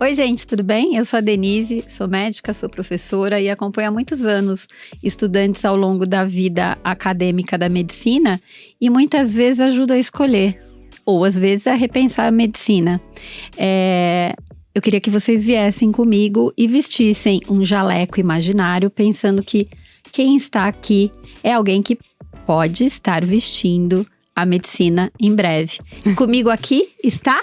Oi, gente, tudo bem? Eu sou a Denise, sou médica, sou professora e acompanho há muitos anos estudantes ao longo da vida acadêmica da medicina e muitas vezes ajudo a escolher, ou às vezes a repensar a medicina. Eu queria que vocês viessem comigo e vestissem um jaleco imaginário, pensando que quem está aqui é alguém que pode estar vestindo a medicina em breve. Comigo aqui está...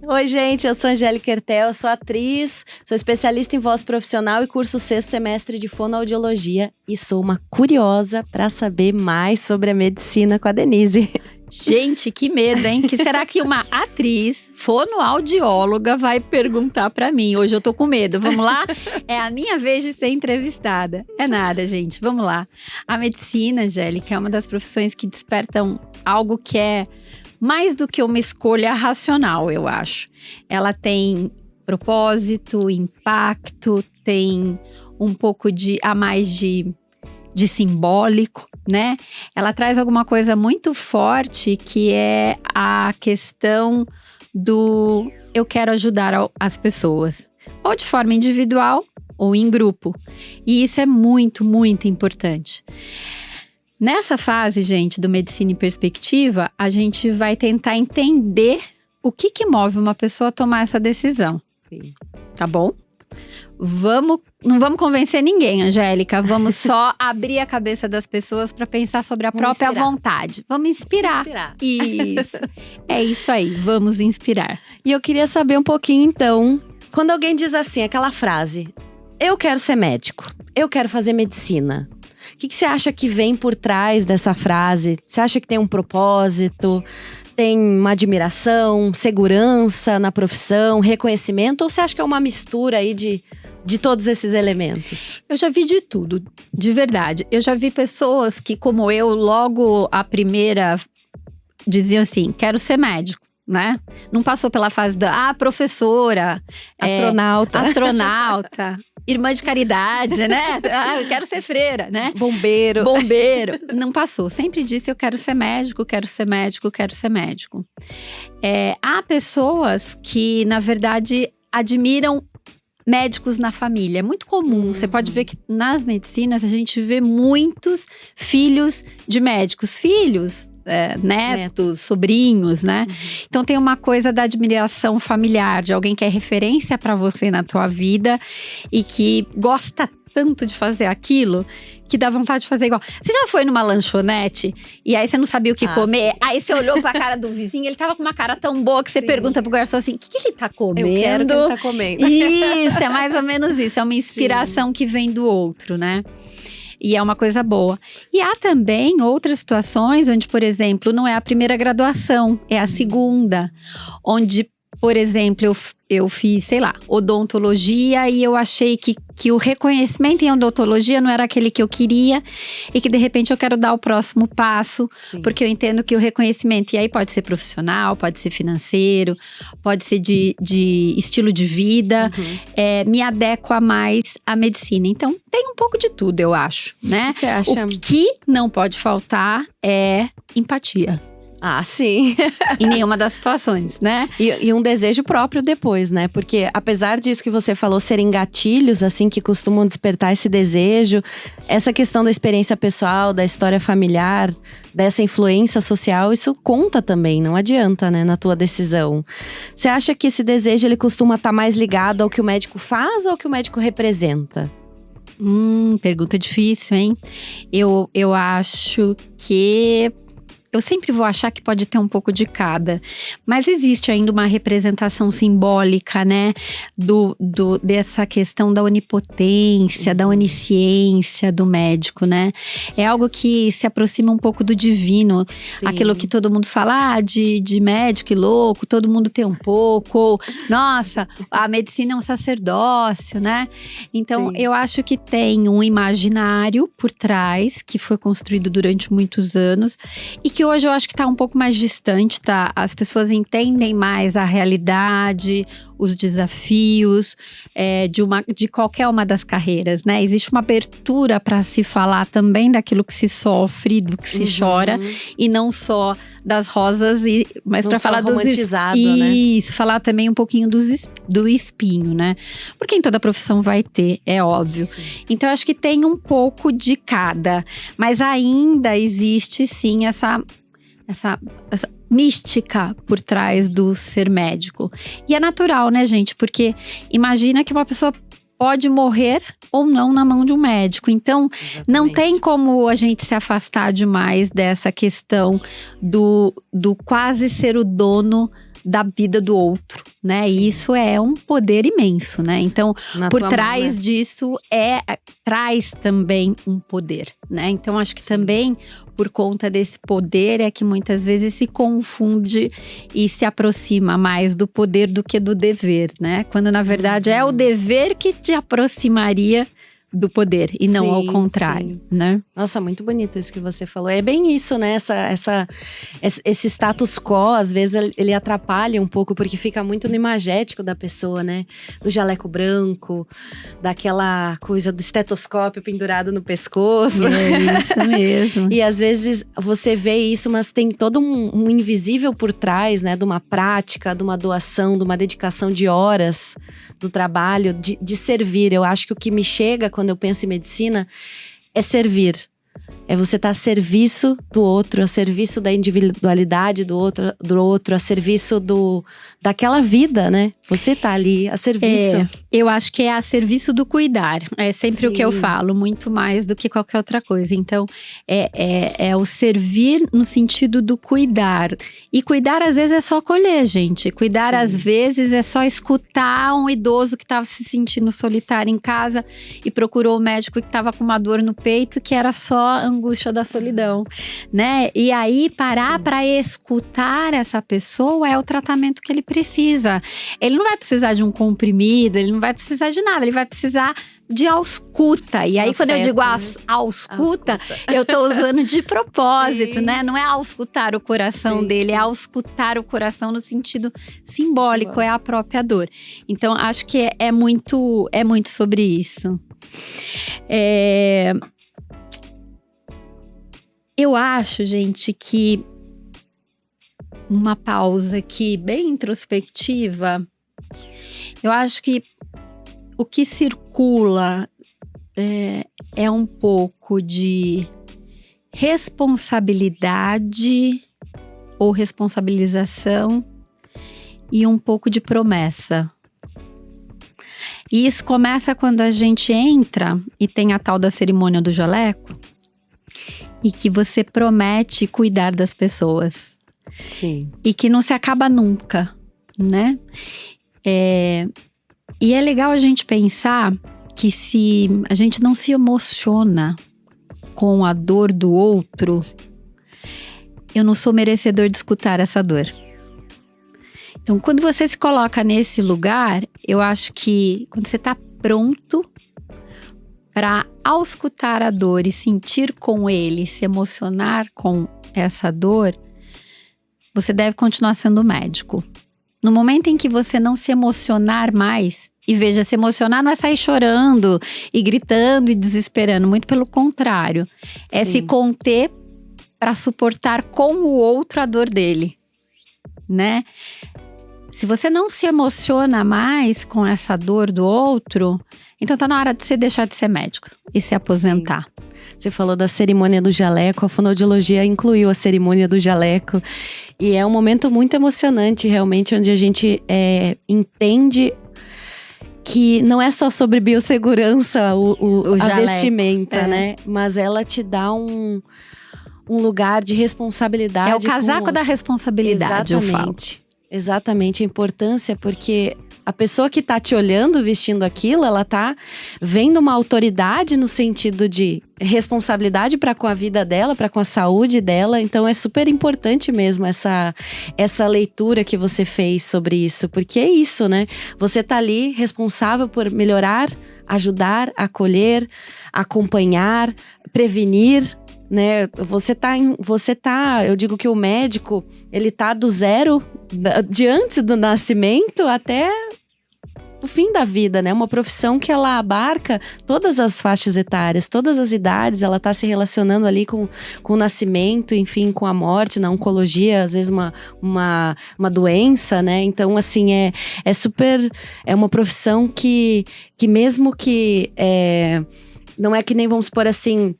Oi, gente, eu sou Angélica Ertel, sou atriz, sou especialista em voz profissional e curso 6º semestre de fonoaudiologia e sou uma curiosa para saber mais sobre a medicina com a Denise. Gente, que medo, hein? Que será que uma atriz fonoaudióloga vai perguntar pra mim? Hoje eu tô com medo, vamos lá? É a minha vez de ser entrevistada. É nada, gente, vamos lá. A medicina, Angélica, é uma das profissões que despertam algo que é mais do que uma escolha racional, eu acho. Ela tem propósito, impacto, tem um pouco a mais de simbólico, né? Ela traz alguma coisa muito forte que é a questão do eu quero ajudar as pessoas, ou de forma individual ou em grupo. E isso é muito, muito importante. Nessa fase, gente, do Medicina em Perspectiva, a gente vai tentar entender o que move uma pessoa a tomar essa decisão. Sim. Tá bom? Não vamos convencer ninguém, Angélica. Vamos só abrir a cabeça das pessoas para pensar sobre a própria vontade. Vamos inspirar. Isso. É isso aí, vamos inspirar. E eu queria saber um pouquinho, então, quando alguém diz assim, aquela frase: eu quero ser médico, eu quero fazer medicina. O que você acha que vem por trás dessa frase? Você acha que tem um propósito? Tem uma admiração, segurança na profissão, reconhecimento? Ou você acha que é uma mistura aí de todos esses elementos? Eu já vi de tudo, de verdade. Eu já vi pessoas que, como eu, logo a primeira diziam assim, quero ser médico, né? Não passou pela fase da professora, astronauta, irmã de caridade, né? Eu quero ser freira, né? Bombeiro. Não passou. Sempre disse, eu quero ser médico, quero ser médico, quero ser médico. Há pessoas que, na verdade, admiram médicos na família. É muito comum. Você pode ver que nas medicinas a gente vê muitos filhos de médicos. Netos, sobrinhos, né? Então tem uma coisa da admiração familiar, de alguém que é referência pra você na tua vida e que gosta tanto de fazer aquilo que dá vontade de fazer igual. Você já foi numa lanchonete e aí você não sabia o que comer? Sim. Aí você olhou pra cara do vizinho, ele tava com uma cara tão boa que você pergunta pro garçom assim, o que ele tá comendo? Eu quero o que ele tá comendo. Isso, é mais ou menos isso. É uma inspiração que vem do outro, né? E é uma coisa boa. E há também outras situações onde, por exemplo, não é a primeira graduação, é a segunda. Onde, por exemplo, eu fiz, odontologia e eu achei que o reconhecimento em odontologia não era aquele que eu queria e que de repente eu quero dar o próximo passo. Sim. Porque eu entendo que o reconhecimento, e aí pode ser profissional, pode ser financeiro, pode ser de estilo de vida, me adequa mais à medicina. Então tem um pouco de tudo, eu acho, né? O que você acha? O que não pode faltar é empatia. Ah, sim. Em nenhuma das situações, né? E um desejo próprio depois, né? Porque apesar disso que você falou serem gatilhos, assim, que costumam despertar esse desejo, essa questão da experiência pessoal, da história familiar, dessa influência social, isso conta também, não adianta, né, na tua decisão. Você acha que esse desejo, ele costuma estar mais ligado ao que o médico faz ou ao que o médico representa? Pergunta difícil, hein? Eu acho que... Eu sempre vou achar que pode ter um pouco de cada, mas existe ainda uma representação simbólica, né, dessa questão da onipotência, da onisciência do médico, né? É algo que se aproxima um pouco do divino. Sim. Aquilo que todo mundo fala, de médico e louco, todo mundo tem um pouco, ou, nossa, a medicina é um sacerdócio, né? Então, sim, eu acho que tem um imaginário por trás, que foi construído durante muitos anos, e que que hoje eu acho que tá um pouco mais distante, tá? As pessoas entendem mais a realidade, os desafios de qualquer uma das carreiras, né? Existe uma abertura para se falar também daquilo que se sofre, do que se chora, e não só das rosas, mas para falar dos né? Falar também um pouquinho do espinho, né? Porque em toda profissão vai ter, é óbvio. Sim. Então, eu acho que tem um pouco de cada. Mas ainda existe, sim, essa mística por trás do ser médico. E é natural, né, gente? Porque imagina que uma pessoa pode morrer ou não na mão de um médico. Então, não tem como a gente se afastar demais dessa questão do quase ser o dono da vida do outro, né? Sim. E isso é um poder imenso, né? Então, por trás disso traz também um poder, né? Então, acho que também por conta desse poder é que muitas vezes se confunde e se aproxima mais do poder do que do dever, né? Quando na verdade é o dever que te aproximaria do poder e não ao contrário, né? Nossa, muito bonito isso que você falou. É bem isso, né? Esse status quo, às vezes, ele atrapalha um pouco, porque fica muito no imagético da pessoa, né? Do jaleco branco, daquela coisa do estetoscópio pendurado no pescoço. É isso mesmo. E às vezes você vê isso, mas tem todo um invisível por trás, né? De uma prática, de uma doação, de uma dedicação de horas do trabalho, de servir. Eu acho que o que me chega quando eu penso em medicina é servir. É você estar a serviço do outro, a serviço da individualidade do outro, a serviço daquela vida, né? Você tá ali a serviço. Eu acho que é a serviço do cuidar. É sempre o que eu falo, muito mais do que qualquer outra coisa. Então, é o servir no sentido do cuidar. E cuidar, às vezes, é só acolher, gente. Cuidar, às vezes, é só escutar um idoso que estava se sentindo solitário em casa e procurou o médico que estava com uma dor no peito, que era só a angústia da solidão, né? E aí, parar para escutar essa pessoa é o tratamento que ele precisa. Ele não vai precisar de um comprimido, ele não vai precisar de nada, ele vai precisar de ausculta. E aí, quando eu digo ausculta, eu tô usando de propósito, né? Não é auscultar o coração dele, é auscultar o coração no sentido simbólico, é a própria dor. Então, acho que é muito sobre isso. Eu acho, gente, que uma pausa aqui bem introspectiva, eu acho que o que circula é um pouco de responsabilidade ou responsabilização e um pouco de promessa. E isso começa quando a gente entra e tem a tal da cerimônia do jaleco e que você promete cuidar das pessoas. Sim. E que não se acaba nunca, né? E é legal a gente pensar que se a gente não se emociona com a dor do outro, eu não sou merecedor de escutar essa dor. Então, quando você se coloca nesse lugar, eu acho que quando você está pronto para auscultar a dor e sentir com ele, se emocionar com essa dor, você deve continuar sendo médico. No momento em que você não se emocionar mais, e veja, se emocionar não é sair chorando e gritando e desesperando, muito pelo contrário. É se conter para suportar com o outro a dor dele, né? Se você não se emociona mais com essa dor do outro, então tá na hora de você deixar de ser médico e se aposentar. Sim. Você falou da cerimônia do jaleco, a fonoaudiologia incluiu a cerimônia do jaleco. E é um momento muito emocionante, realmente, onde a gente entende que não é só sobre biossegurança a vestimenta, né? Mas ela te dá um lugar de responsabilidade. É o casaco da responsabilidade, eu falo. Exatamente, a importância, porque a pessoa que tá te olhando vestindo aquilo, ela tá vendo uma autoridade no sentido de responsabilidade para com a vida dela, para com a saúde dela. Então é super importante mesmo essa leitura que você fez sobre isso, porque é isso, né? Você tá ali responsável por melhorar, ajudar, acolher, acompanhar, prevenir, né? Eu digo que o médico, ele tá do zero, de antes do nascimento até o fim da vida, né? Uma profissão que ela abarca todas as faixas etárias, todas as idades, ela tá se relacionando ali com o nascimento, enfim, com a morte, na oncologia, às vezes uma doença, né? Então, assim, é uma profissão que mesmo que não é que nem, vamos supor assim,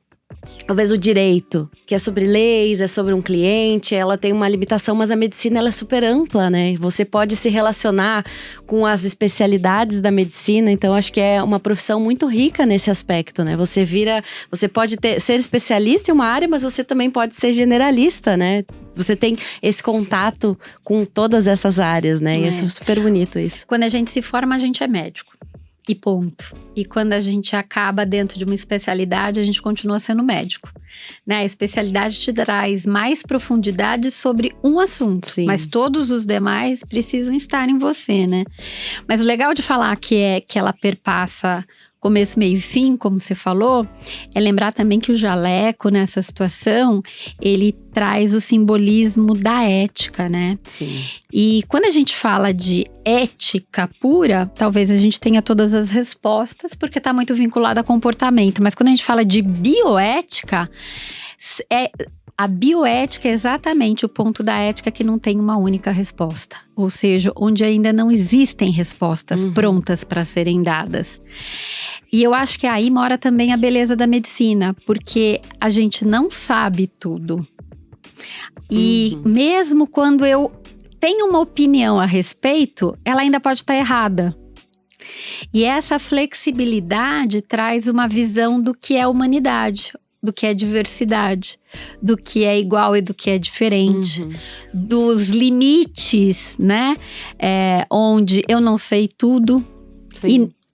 talvez o direito, que é sobre leis, é sobre um cliente, ela tem uma limitação, mas a medicina ela é super ampla, né? Você pode se relacionar com as especialidades da medicina, então acho que é uma profissão muito rica nesse aspecto, né? Você pode ser especialista em uma área, mas você também pode ser generalista, né? Você tem esse contato com todas essas áreas, né? E é super bonito isso. Quando a gente se forma, a gente é médico. E ponto. E quando a gente acaba dentro de uma especialidade, a gente continua sendo médico, né? A especialidade te traz mais profundidade sobre um assunto, Sim. Mas todos os demais precisam estar em você, né? Mas o legal de falar que ela perpassa começo, meio e fim, como você falou, é lembrar também que o jaleco, nessa situação, ele traz o simbolismo da ética, né? Sim. E quando a gente fala de ética pura, talvez a gente tenha todas as respostas, porque está muito vinculado a comportamento. Mas quando a gente fala de bioética, a bioética é exatamente o ponto da ética que não tem uma única resposta. Ou seja, onde ainda não existem respostas prontas para serem dadas. E eu acho que aí mora também a beleza da medicina, porque a gente não sabe tudo. E mesmo quando eu tenho uma opinião a respeito, ela ainda pode estar errada. E essa flexibilidade traz uma visão do que é humanidade, do que é diversidade, do que é igual e do que é diferente, dos limites, né? Onde eu não sei tudo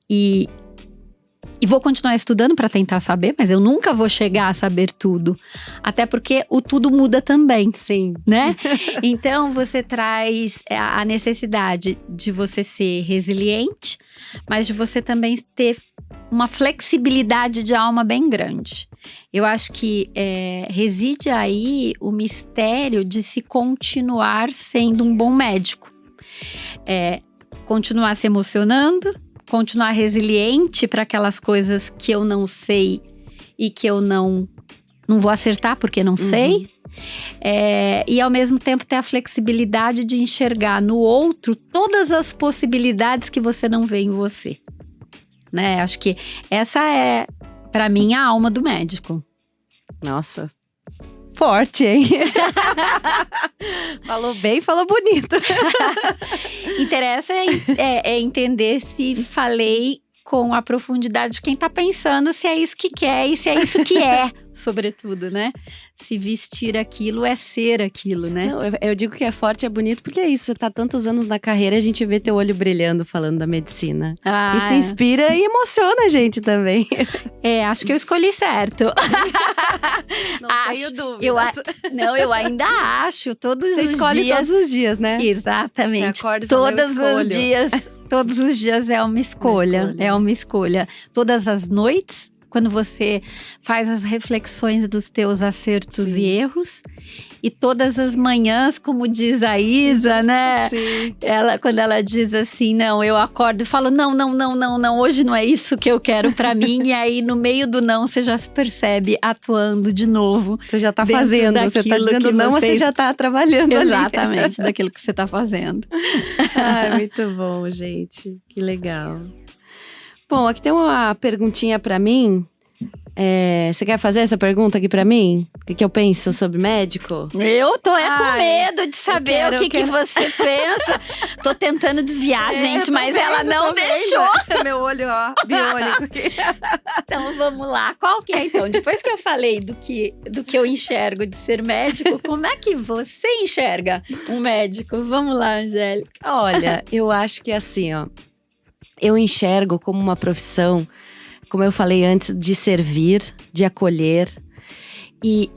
e vou continuar estudando para tentar saber, mas eu nunca vou chegar a saber tudo. Até porque o tudo muda também. Sim. Né? Então, você traz a necessidade de você ser resiliente, mas de você também ter uma flexibilidade de alma bem grande. Eu acho que reside aí o mistério de se continuar sendo um bom médico. Continuar se emocionando, continuar resiliente para aquelas coisas que eu não sei e que eu não vou acertar porque não sei. E ao mesmo tempo ter a flexibilidade de enxergar no outro todas as possibilidades que você não vê em você. Né? Acho que essa é, para mim, a alma do médico. Nossa, forte, hein? Falou bem, falou bonito. Interessa entender se falei com a profundidade de quem tá pensando, se é isso que quer e se é isso que é, sobretudo, né? Se vestir aquilo é ser aquilo, né? Não, eu digo que é forte, é bonito, porque é isso, você tá tantos anos na carreira, a gente vê teu olho brilhando falando da medicina. Isso inspira e emociona a gente também. Acho que eu escolhi certo. Não tenho dúvidas. Eu ainda acho, todos os dias. Você escolhe todos os dias, né? Exatamente. Você acorda e fala, todos os dias. Todos os dias é uma escolha. É uma escolha. Todas as noites, quando você faz as reflexões dos teus acertos e erros. E todas as manhãs, como diz a Isa, né? Sim. Quando ela diz assim, não, eu acordo e falo, não, hoje não é isso que eu quero pra mim. E aí, no meio do não, você já se percebe atuando de novo. Você já tá fazendo, você tá dizendo não, mas você já tá trabalhando ali. Exatamente, daquilo que você tá fazendo. Ai, muito bom, gente. Que legal. Bom, aqui tem uma perguntinha pra mim. Você quer fazer essa pergunta aqui pra mim? O que eu penso sobre médico? Eu tô com medo de saber o que você pensa. Tô tentando desviar, gente, mas ela não deixou. Meu olho, ó, biônico. Então, vamos lá. Qual que é, então? Depois que eu falei do que eu enxergo de ser médico, como é que você enxerga um médico? Vamos lá, Angélica. Olha, eu acho que assim, ó. Eu enxergo como uma profissão, como eu falei antes, de servir, de acolher. E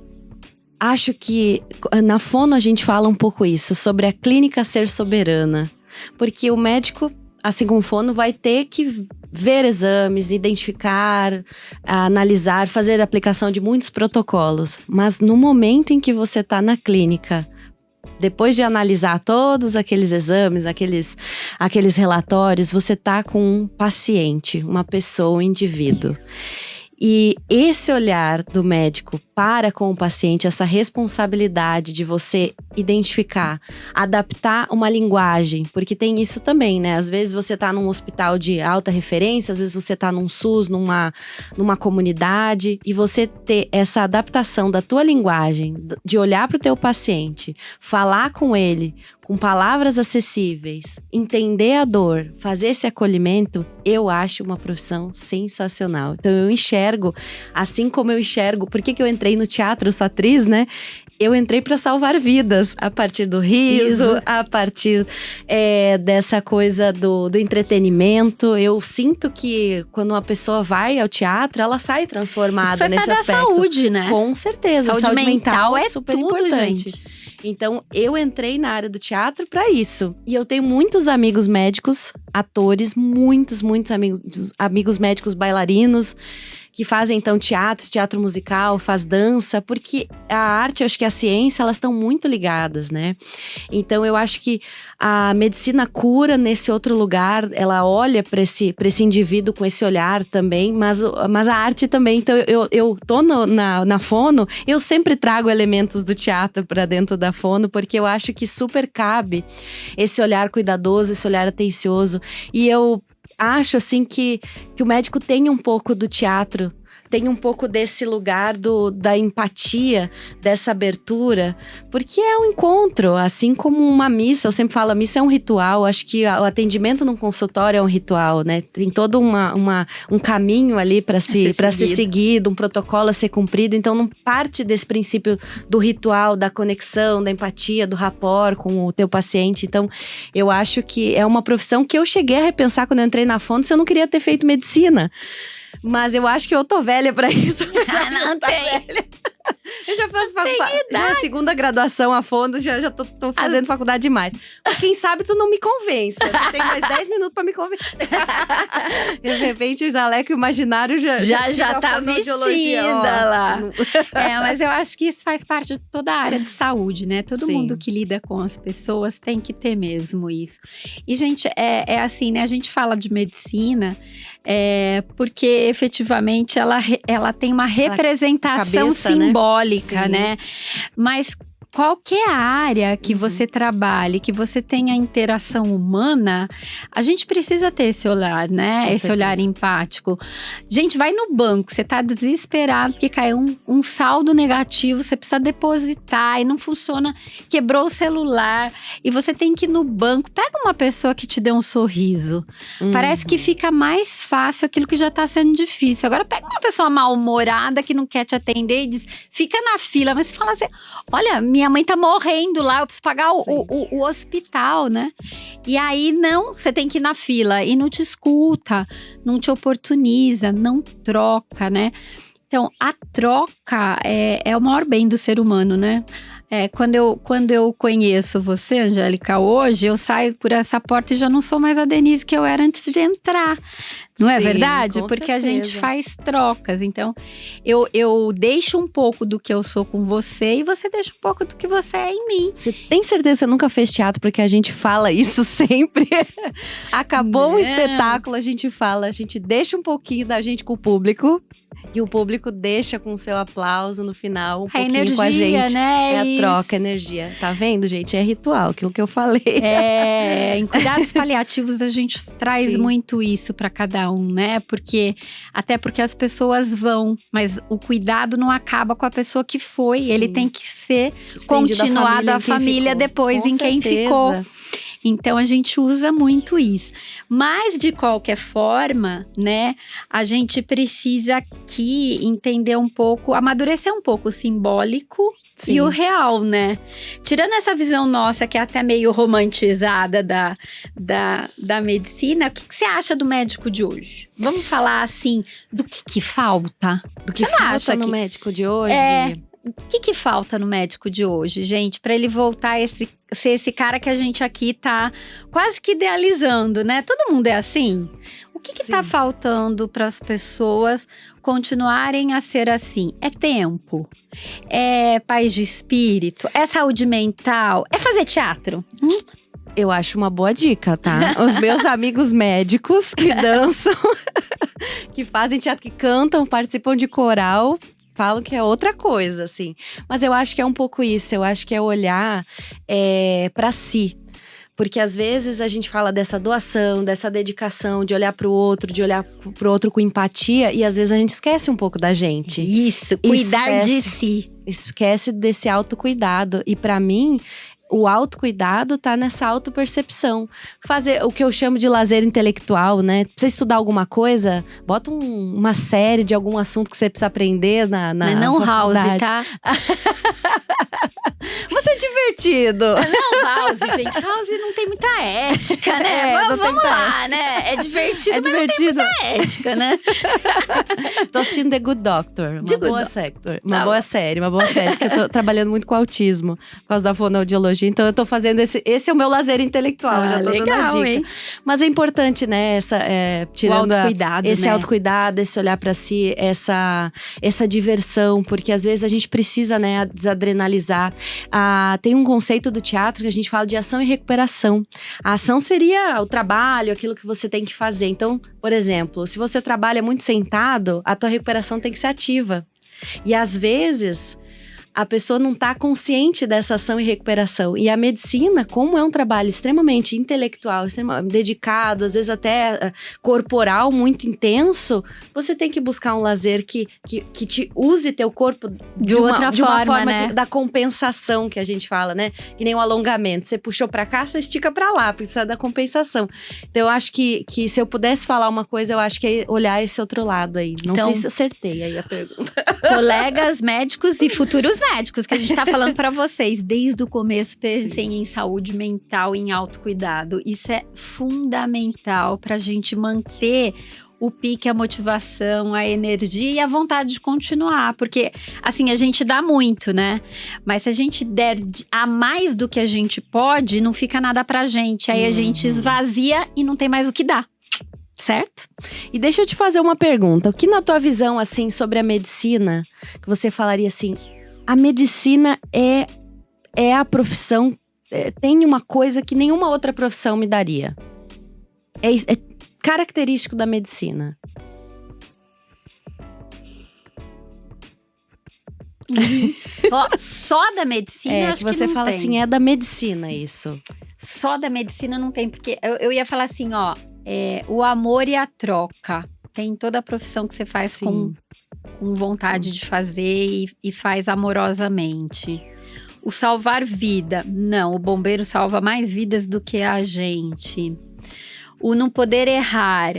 acho que na Fono a gente fala um pouco isso, sobre a clínica ser soberana. Porque o médico, assim como o fono, vai ter que ver exames, identificar, analisar, fazer a aplicação de muitos protocolos. Mas no momento em que você está na clínica, depois de analisar todos aqueles exames, aqueles relatórios, você está com um paciente, uma pessoa, um indivíduo. E esse olhar do médico para com o paciente, essa responsabilidade de você identificar, adaptar uma linguagem, porque tem isso também, né? Às vezes você tá num hospital de alta referência, às vezes você tá num SUS, numa comunidade, e você ter essa adaptação da tua linguagem, de olhar para o teu paciente, falar com ele, com palavras acessíveis, entender a dor, fazer esse acolhimento, eu acho uma profissão sensacional. Então eu enxergo, assim como eu enxergo, por que eu entrei no teatro, eu sou atriz, né? Eu entrei para salvar vidas, a partir do riso, a partir dessa coisa do entretenimento. Eu sinto que quando uma pessoa vai ao teatro, ela sai transformada nesse aspecto. Isso faz parte da saúde, né? Com certeza. Saúde mental é super tudo, importante. Gente. Então, eu entrei na área do teatro para isso. E eu tenho muitos amigos médicos, atores, muitos amigos médicos bailarinos, que fazem, então, teatro musical, faz dança, porque a arte, eu acho que a ciência, elas estão muito ligadas, né? Então, eu acho que a medicina cura nesse outro lugar, ela olha para esse indivíduo com esse olhar também, mas a arte também. Então, eu tô na fono, eu sempre trago elementos do teatro para dentro da fono, porque eu acho que super cabe esse olhar cuidadoso, esse olhar atencioso. E eu acho, assim, que o médico tem um pouco do teatro, tem um pouco desse lugar da empatia, dessa abertura, porque é um encontro, assim como uma missa. Eu sempre falo, a missa é um ritual. Acho que o atendimento num consultório é um ritual, né? Tem todo um caminho ali para ser seguido, um protocolo a ser cumprido. Então não parte desse princípio do ritual, da conexão, da empatia, do rapport com o teu paciente. Então eu acho que é uma profissão que eu cheguei a repensar quando eu entrei na Fono, se eu não queria ter feito medicina. Mas eu acho que eu tô velha pra isso. Não tem. Velha. Eu já faço faculdade. Já é a segunda graduação a fundo, já tô fazendo faculdade demais. Mas quem sabe tu não me convence. Tu tem mais 10 minutos pra me convencer. De repente, o jaleco imaginário já tá vestida lá. Mas eu acho que isso faz parte de toda a área de saúde, né? Todo mundo que lida com as pessoas tem que ter mesmo isso. E, gente, é assim, né? A gente fala de medicina porque efetivamente ela tem uma representação simbólica, né? Mas qualquer área que você trabalhe, que você tenha interação humana, a gente precisa ter esse olhar, né? Esse olhar empático. Gente, vai no banco, você tá desesperado porque caiu um saldo negativo, você precisa depositar e não funciona, quebrou o celular e você tem que ir no banco. Pega uma pessoa que te dê um sorriso. Parece que fica mais fácil aquilo que já tá sendo difícil. Agora pega uma pessoa mal-humorada que não quer te atender e diz, fica na fila, mas você fala assim, olha, minha mãe tá morrendo lá, eu preciso pagar o hospital, né? E aí, não, você tem que ir na fila e não te escuta, não te oportuniza, não troca, né? Então, a troca é o maior bem do ser humano, né? Quando eu conheço você, Angélica, hoje, eu saio por essa porta e já não sou mais a Denise que eu era antes de entrar. Não é verdade? Porque certeza. A gente faz trocas. Então, eu deixo um pouco do que eu sou com você e você deixa um pouco do que você é em mim. Você tem certeza que você nunca fez teatro? Porque a gente fala isso sempre. Acabou um espetáculo, a gente deixa um pouquinho da gente com o público. E o público deixa com o seu aplauso no final, pouquinho energia, com a gente. Né? É a troca, energia. Tá vendo, gente? É ritual, aquilo que eu falei. Em cuidados paliativos a gente traz muito isso para cada um, né? Até porque as pessoas vão, mas o cuidado não acaba com a pessoa que foi. Ele tem que ser continuado à família depois em quem ficou. Então, a gente usa muito isso. Mas, de qualquer forma, né, a gente precisa aqui entender um pouco, amadurecer um pouco o simbólico e o real, né? Tirando essa visão nossa, que é até meio romantizada da medicina, o que você acha do médico de hoje? Vamos falar, assim, do que falta? Do que falta no médico de hoje? que falta no médico de hoje, gente, para ele voltar a ser esse cara que a gente aqui tá quase que idealizando, né? Todo mundo é assim? O que tá faltando para as pessoas continuarem a ser assim? É tempo? É paz de espírito? É saúde mental? É fazer teatro? Eu acho uma boa dica, tá? Os meus amigos médicos que dançam, que fazem teatro, que cantam, participam de coral, falam que é outra coisa, assim. Mas eu acho que é um pouco isso, eu acho que é olhar pra si. Porque às vezes a gente fala dessa doação, dessa dedicação, de olhar pro outro, de olhar pro outro com empatia. E às vezes a gente esquece um pouco da gente. Isso, cuidar de si. Esquece desse autocuidado. E pra mim, o autocuidado tá nessa autopercepção. Fazer o que eu chamo de lazer intelectual, né? Precisa estudar alguma coisa? Bota uma série de algum assunto que você precisa aprender na não faculdade. House, tá? Mas é divertido. Não, House, gente. House não tem muita ética, né? Vamos lá, né? É divertido, mas não tem muita ética, né? Tô assistindo The Good Doctor. Uma boa série, porque eu tô trabalhando muito com autismo. Por causa da fonoaudiologia. Então eu tô fazendo esse é o meu lazer intelectual. Já tô legal, dando a dica. Hein? Mas é importante, né? Tirando o autocuidado, esse né? autocuidado, esse olhar pra si, essa diversão. Porque às vezes a gente precisa, né, desadrenalizar. Tem um conceito do teatro que a gente fala de ação e recuperação. A ação seria o trabalho, aquilo que você tem que fazer. Então, por exemplo, se você trabalha muito sentado, a tua recuperação tem que ser ativa. E às vezes a pessoa não está consciente dessa ação e recuperação. E a medicina, como é um trabalho extremamente intelectual, extremamente dedicado, às vezes até corporal, muito intenso, você tem que buscar um lazer que te use teu corpo de uma forma né? da compensação, que a gente fala, né? Que nem um alongamento. Você puxou pra cá, você estica pra lá, porque precisa da compensação. Então eu acho que se eu pudesse falar uma coisa, eu acho que é olhar esse outro lado aí. Não sei se eu acertei aí a pergunta. Colegas médicos e futuros médicos que a gente tá falando pra vocês. Desde o começo, pensem em saúde mental, em autocuidado. Isso é fundamental pra gente manter o pique, a motivação, a energia e a vontade de continuar. Porque, assim, a gente dá muito, né? Mas se a gente der a mais do que a gente pode, não fica nada pra gente. Aí a gente esvazia e não tem mais o que dar. Certo? E deixa eu te fazer uma pergunta. O que na tua visão, assim, sobre a medicina, que você falaria assim, a medicina é a profissão, tem uma coisa que nenhuma outra profissão me daria. É característico da medicina. Só da medicina, acho que você não fala tem. assim, é da medicina isso. Só da medicina não tem, porque eu ia falar assim, ó, o amor e a troca. Tem toda a profissão que você faz com vontade de fazer e faz amorosamente. O salvar vida, não, o bombeiro salva mais vidas do que a gente. O não poder errar,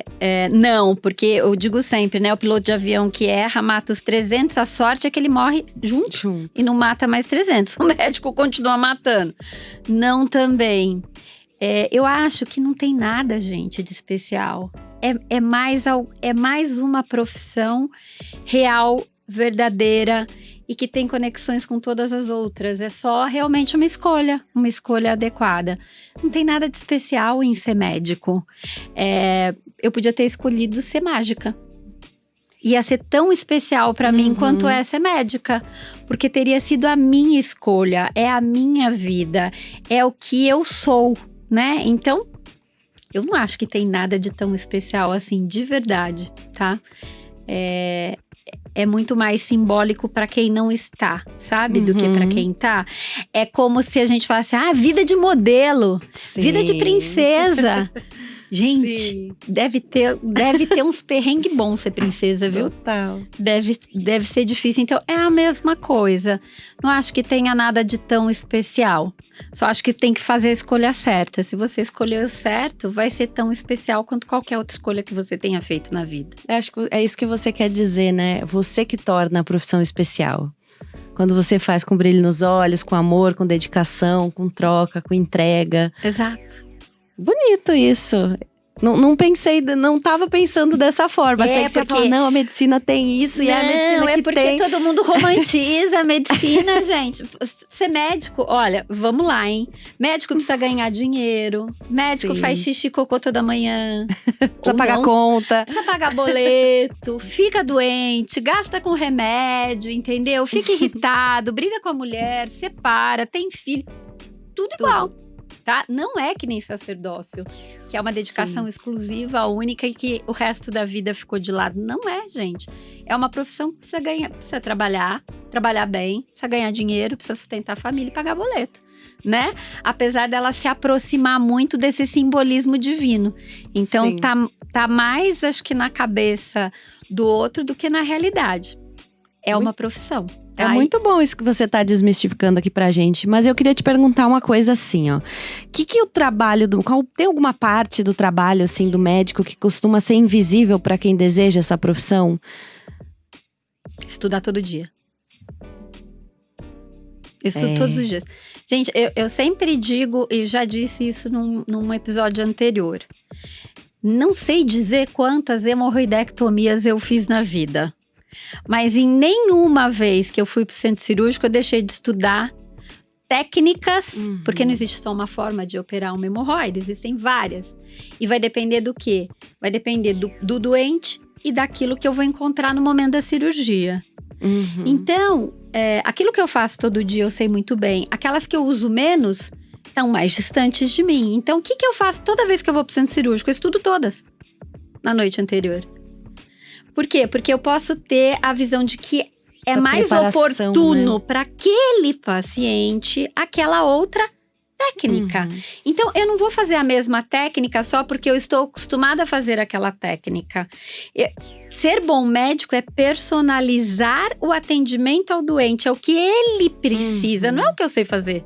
não, porque eu digo sempre, né, o piloto de avião que erra, mata os 300, a sorte é que ele morre junto. E não mata mais 300, o médico continua matando. Não também. Eu acho que não tem nada, gente, de especial. É mais uma profissão real, verdadeira e que tem conexões com todas as outras. É só realmente uma escolha adequada. Não tem nada de especial em ser médico. Eu podia ter escolhido ser mágica. Ia ser tão especial pra mim quanto é ser médica. Porque teria sido a minha escolha, é a minha vida, é o que eu sou, né? Então, eu não acho que tem nada de tão especial assim, de verdade, tá? É muito mais simbólico pra quem não está, sabe? Do que pra quem tá. É como se a gente falasse, vida de modelo, Sim. Vida de princesa. Gente, deve ter uns perrengues bons ser princesa, viu? Total. Deve ser difícil. Então, é a mesma coisa. Não acho que tenha nada de tão especial. Só acho que tem que fazer a escolha certa. Se você escolher o certo, vai ser tão especial quanto qualquer outra escolha que você tenha feito na vida. Eu acho que é isso que você quer dizer, né? Você que torna a profissão especial. Quando você faz com brilho nos olhos, com amor, com dedicação, com troca, com entrega. Exato. Bonito isso. Não pensei, não tava pensando dessa forma. Sei que você ia falar, não, a medicina tem isso e é a medicina que tem. Não, é porque todo mundo romantiza a medicina, gente. Ser médico, olha, vamos lá, hein? Médico precisa ganhar dinheiro. Médico faz xixi e cocô toda manhã. Precisa pagar conta. Precisa pagar boleto. Fica doente, gasta com remédio, entendeu? Fica irritado, briga com a mulher, separa, tem filho. Tudo igual. Tá? Não é que nem sacerdócio, que é uma dedicação exclusiva, única e que o resto da vida ficou de lado. Não é, gente. É uma profissão que precisa trabalhar bem, precisa ganhar dinheiro, precisa sustentar a família e pagar boleto, né? Apesar dela se aproximar muito desse simbolismo divino. Então, tá mais, acho que na cabeça do outro do que na realidade. É uma profissão. É muito bom isso que você tá desmistificando aqui pra gente, mas eu queria te perguntar uma coisa assim, ó. Que o trabalho tem alguma parte do trabalho, assim, do médico que costuma ser invisível pra quem deseja essa profissão? Estudar todo dia. Estudo todos os dias. Gente, eu sempre digo, e já disse isso num episódio anterior. Não sei dizer quantas hemorroidectomias eu fiz na vida. Mas em nenhuma vez que eu fui pro centro cirúrgico, eu deixei de estudar técnicas, porque não existe só uma forma de operar uma hemorroide, existem várias. E vai depender do quê? Vai depender do doente e daquilo que eu vou encontrar no momento da cirurgia. Então, aquilo que eu faço todo dia eu sei muito bem. Aquelas que eu uso menos estão mais distantes de mim. Então, o que eu faço toda vez que eu vou pro centro cirúrgico? Eu estudo todas na noite anterior. Por quê? Porque eu posso ter a visão de que é mais oportuno, né, para aquele paciente aquela outra técnica. Então, eu não vou fazer a mesma técnica só porque eu estou acostumada a fazer aquela técnica. Ser bom médico é personalizar o atendimento ao doente, é o que ele precisa, não é o que eu sei fazer.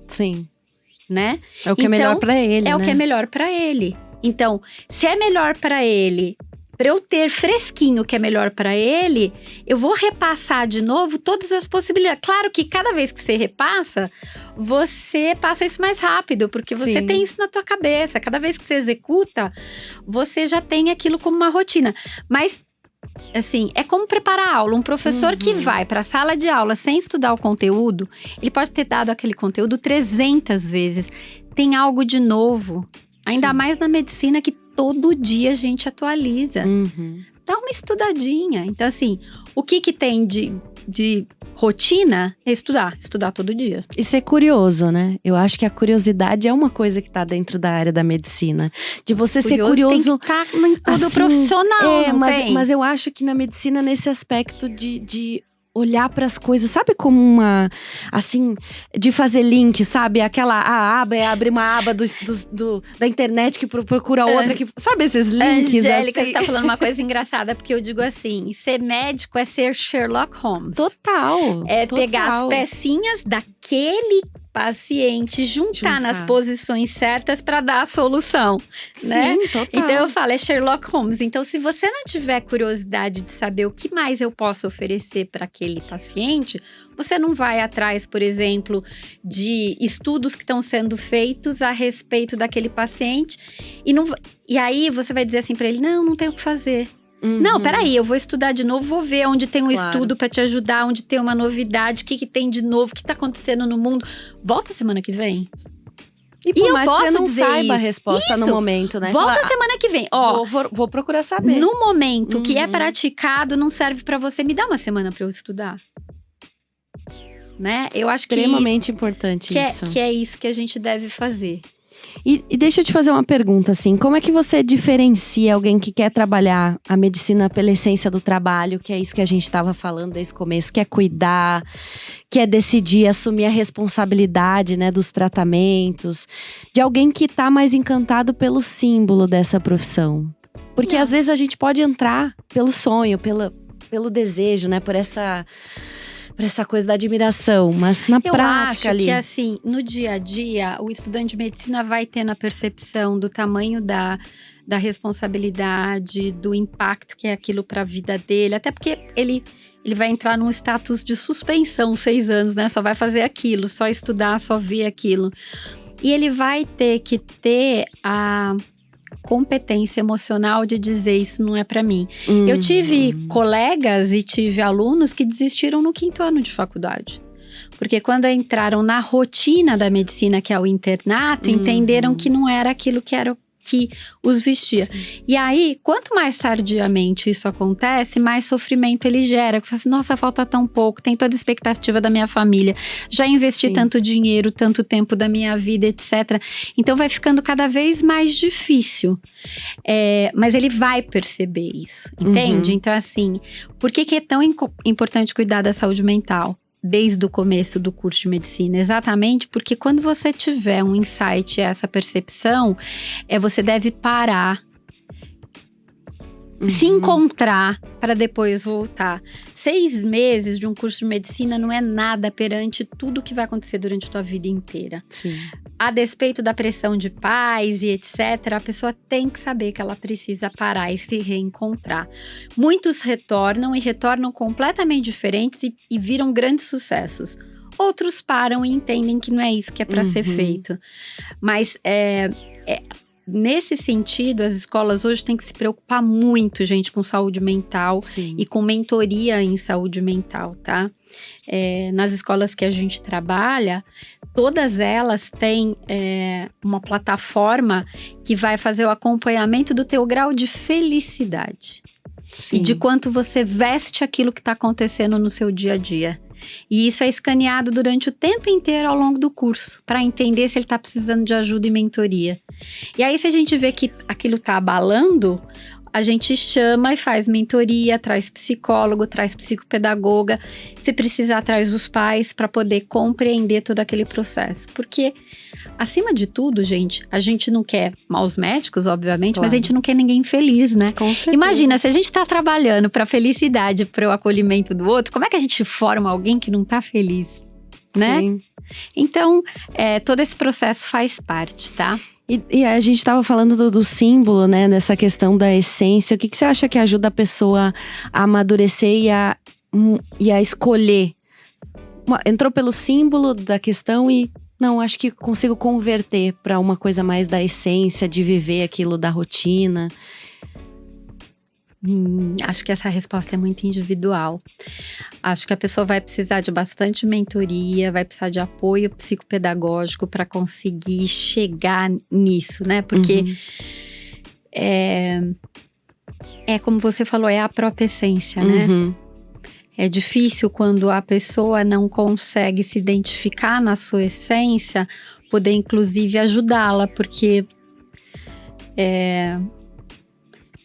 Sim. Né? É o que é melhor para ele, É o que é melhor para ele. Então, se é melhor para ele, para eu ter fresquinho o que é melhor para ele, eu vou repassar de novo todas as possibilidades. Claro que cada vez que você repassa, você passa isso mais rápido, porque você tem isso na tua cabeça. Cada vez que você executa, você já tem aquilo como uma rotina. Mas, assim, é como preparar aula. Um professor que vai para a sala de aula sem estudar o conteúdo, ele pode ter dado aquele conteúdo 300 vezes. Tem algo de novo. Ainda mais na medicina, que todo dia a gente atualiza. Dá uma estudadinha. Então, assim, o que tem de rotina é estudar todo dia. E ser curioso, né? Eu acho que a curiosidade é uma coisa que tá dentro da área da medicina. De você ser curioso. Tem que estar em todo assim, profissional, mas eu acho que na medicina, nesse aspecto de olhar para as coisas, sabe, como uma, assim, de fazer link, sabe? A aba abre uma aba da internet que procura outra, que, sabe, esses links? Angélica, assim. você tá falando uma coisa engraçada, porque eu digo assim, ser médico é ser Sherlock Holmes. Total. É pegar as pecinhas daquele paciente, juntar nas posições certas para dar a solução, né? Sim, total. Então eu falo, é Sherlock Holmes. Então, se você não tiver curiosidade de saber o que mais eu posso oferecer para aquele paciente, você não vai atrás, por exemplo, de estudos que estão sendo feitos a respeito daquele paciente e aí você vai dizer assim para ele, não tem o que fazer. Não, peraí, eu vou estudar de novo, vou ver onde tem um estudo pra te ajudar, onde tem uma novidade, o que tem de novo, o que tá acontecendo no mundo. Volta semana que vem. E por mais que você não saiba a resposta no momento, né? Volta semana que vem. Ó, vou procurar saber. No momento que é praticado, não serve pra você. Me dá uma semana pra eu estudar. Né? Eu acho que extremamente importante isso. Que é isso que a gente deve fazer. E deixa eu te fazer uma pergunta, assim, como é que você diferencia alguém que quer trabalhar a medicina pela essência do trabalho, que é isso que a gente estava falando desde o começo, quer cuidar, quer decidir, assumir a responsabilidade, né, dos tratamentos, de alguém que está mais encantado pelo símbolo dessa profissão? Porque às vezes a gente pode entrar pelo sonho, pelo desejo, né, por essa coisa da admiração, mas na prática ali… Eu acho que assim, no dia a dia, o estudante de medicina vai ter na percepção do tamanho da responsabilidade, do impacto que é aquilo para a vida dele, até porque ele vai entrar num status de suspensão 6 anos, né? Só vai fazer aquilo, só estudar, só ver aquilo. E ele vai ter que ter a competência emocional de dizer isso não é para mim. Eu tive colegas e tive alunos que desistiram no 5º ano de faculdade. Porque quando entraram na rotina da medicina, que é o internato, entenderam que não era aquilo que era que os vestia. Sim. E aí, quanto mais tardiamente isso acontece, mais sofrimento ele gera. Você fala assim, nossa, falta tão pouco, tem toda a expectativa da minha família, já investi tanto dinheiro, tanto tempo da minha vida, etc. Então vai ficando cada vez mais difícil. Mas ele vai perceber isso, entende? Então assim, por que é tão importante cuidar da saúde mental? Desde o começo do curso de medicina, exatamente porque quando você tiver um insight, essa percepção, você deve parar, se encontrar para depois voltar. 6 meses de um curso de medicina não é nada perante tudo que vai acontecer durante a tua vida inteira. Sim. A despeito da pressão de pais e etc., a pessoa tem que saber que ela precisa parar e se reencontrar. Muitos retornam e retornam completamente diferentes e viram grandes sucessos. Outros param e entendem que não é isso que é para ser feito. Mas nesse sentido, as escolas hoje têm que se preocupar muito, gente, com saúde mental. Sim. E com mentoria em saúde mental, tá? Nas escolas que a gente trabalha, todas elas têm uma plataforma que vai fazer o acompanhamento do teu grau de felicidade. Sim. E de quanto você veste aquilo que está acontecendo no seu dia a dia. E isso é escaneado durante o tempo inteiro ao longo do curso, para entender se ele está precisando de ajuda e mentoria. E aí, se a gente vê que aquilo está abalando, a gente chama e faz mentoria, traz psicólogo, traz psicopedagoga, se precisar traz os pais para poder compreender todo aquele processo. Porque, acima de tudo, gente, a gente não quer maus médicos, obviamente, claro, mas a gente não quer ninguém feliz, né? Com certeza. Imagina, se a gente está trabalhando para a felicidade, para o acolhimento do outro, como é que a gente forma alguém que não está feliz, né? Sim. Então, todo esse processo faz parte, tá? E a gente estava falando do símbolo, né? Dessa questão da essência. O que você acha que ajuda a pessoa a amadurecer e a escolher? Entrou pelo símbolo da questão e... Não, acho que consigo converter para uma coisa mais da essência, de viver aquilo da rotina. Acho que essa resposta é muito individual. Acho que a pessoa vai precisar de bastante mentoria, vai precisar de apoio psicopedagógico para conseguir chegar nisso, né? Porque como você falou, é a própria essência, né? É difícil quando a pessoa não consegue se identificar na sua essência, poder inclusive ajudá-la, porque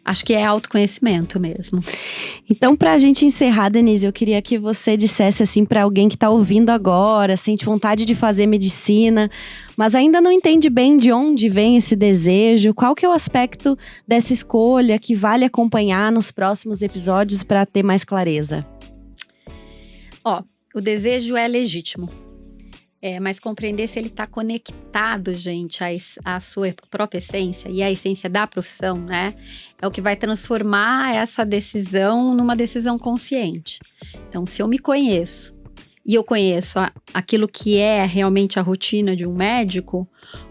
acho que é autoconhecimento mesmo. Então, pra gente encerrar, Denise, eu queria que você dissesse assim pra alguém que tá ouvindo agora, sente vontade de fazer medicina, mas ainda não entende bem de onde vem esse desejo, qual que é o aspecto dessa escolha que vale acompanhar nos próximos episódios para ter mais clareza? O desejo é legítimo. Mas compreender se ele está conectado, gente, à sua própria essência e à essência da profissão, né? É o que vai transformar essa decisão numa decisão consciente. Então, se eu me conheço e eu conheço aquilo que é realmente a rotina de um médico,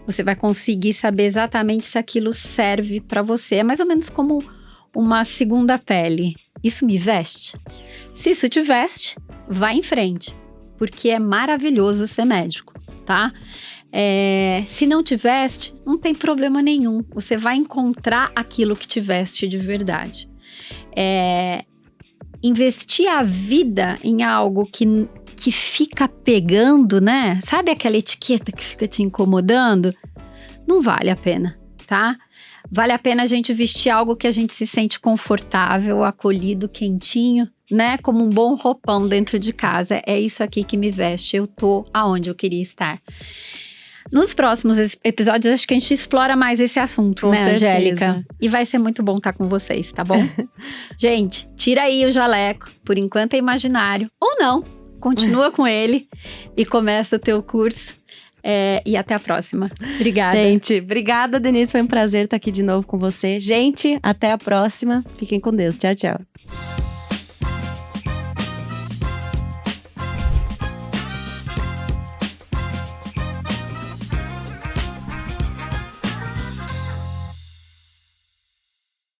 você vai conseguir saber exatamente se aquilo serve para você. É mais ou menos como uma segunda pele. Isso me veste? Se isso te veste, vai em frente. Porque é maravilhoso ser médico, tá? Se não te veste, não tem problema nenhum. Você vai encontrar aquilo que te veste de verdade. Investir a vida em algo que fica pegando, né? Sabe aquela etiqueta que fica te incomodando? Não vale a pena, tá? Vale a pena a gente vestir algo que a gente se sente confortável, acolhido, quentinho, né? Como um bom roupão dentro de casa. É isso aqui que me veste. Eu tô aonde eu queria estar. Nos próximos episódios, acho que a gente explora mais esse assunto, com né, certeza. Angélica? E vai ser muito bom estar com vocês, tá bom? Gente, tira aí o jaleco. Por enquanto é imaginário. Ou não. Continua com ele e começa o teu curso. E até a próxima. Obrigada. Gente, obrigada, Denise. Foi um prazer estar aqui de novo com você. Gente, até a próxima. Fiquem com Deus. Tchau, tchau.